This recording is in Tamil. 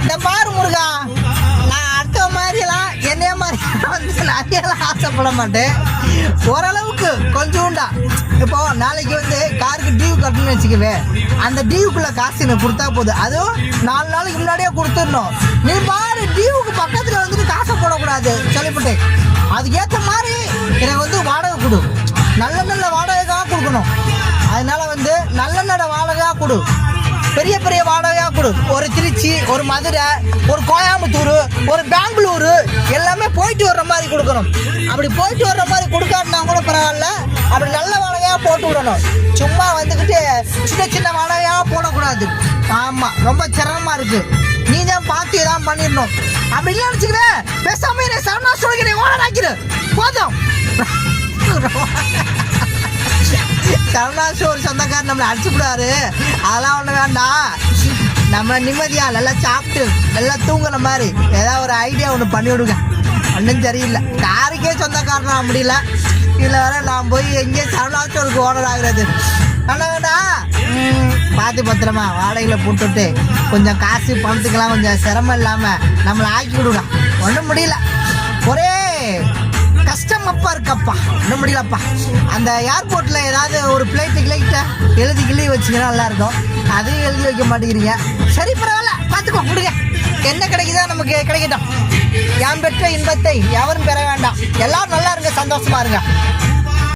இந்த பாரு முருகா, நான் அடுத்த மாதிரிலாம் என்னைய மாதிரி வந்து நிறையலாம் ஆசைப்பட மாட்டேன். ஓரளவுக்கு கொஞ்சோண்டா. இப்போ நாளைக்கு வந்து காருக்கு டியூ கட்டணும்னு வச்சுக்கவே, அந்த டியூக்குள்ள காசு எனக்கு கொடுத்தா போதும். அதுவும் 4 நாளைக்கு முன்னாடியே கொடுத்துடணும். நீ பாரு டியூக்கு பக்கத்தில் வந்துட்டு காசை போடக்கூடாது சொல்லிவிட்டேன். அதுக்கேற்ற மாதிரி எனக்கு வந்து வாடகை கொடு, நல்ல நல்ல வாடகைக்காக கொடுக்கணும். அதனால வந்து நல்ல நல்ல வாடகையாக கொடு, பெரிய பெரிய வாடகையாக கொடு. ஒரு திருச்சி, ஒரு மதுரை, ஒரு கோயம்புத்தூர், ஒரு பெங்களூரு எல்லாமே போயிட்டு வர்ற மாதிரி கொடுக்கணும். அப்படி போயிட்டு வர்ற மாதிரி கொடுக்காட்டினா கூட பரவாயில்ல, அப்படி நல்ல வாடகையாக போட்டு விடணும். சும்மா வந்துக்கிட்டு சின்ன சின்ன வாடகையாக போடக்கூடாது. ஆமாம், ரொம்ப சிரமமாக இருக்குது. நீ தான் பார்த்து தான் பண்ணிடணும். அப்படி இல்லை நினச்சிக்கிறேன், பேசாமல் என்ன சரணா சொல்கிறேன் ஓனர் ஆக்கிடு போதும். கருணாசு ஒரு சொந்தக்காரர் நம்மளை அடிச்சுவிடாரு, அதெல்லாம் ஒன்று வேண்டாம். நம்ம நிம்மதியாக நல்லா சாப்பிட்டு நல்லா தூங்குற மாதிரி ஏதாவது ஒரு ஐடியா ஒன்று பண்ணி விடுங்க. ஒன்றும் தெரியல, காருக்கே சொந்தக்காரனா முடியல, இதில் வேற நான் போய் எங்கேயே கருணாசோருக்கு ஓனர் ஆகுறது. ஆனால் வேண்டா, பார்த்து பத்திரமா வாடகையில் போட்டுவிட்டு கொஞ்சம் காசு பணத்துக்கெல்லாம் கொஞ்சம் சிரமம் இல்லாமல் நம்மளை ஆக்கி விடுங்க. ஒன்றும் முடியல, ஒரே கஷ்டமப்பா இருக்கப்பா, ஒன்றும் முடியலப்பா. அந்த ஏர்போர்ட்டில் ஏதாவது ஒரு பிளைட்டை எழுதி கிள்ளி வச்சுங்கன்னா நல்லாயிருக்கும். அதையும் எழுதி வைக்க மாட்டேங்கிறீங்க. சரி பரவாயில்ல, பார்த்துக்கோ, கொடுங்க. என்ன கிடைக்குதோ நமக்கு கிடைக்கட்டும். யான் பெற்ற இன்பத்தை எவரும் பெற வேண்டாம். எல்லாரும் நல்லா இருங்க, சந்தோஷமா இருங்க.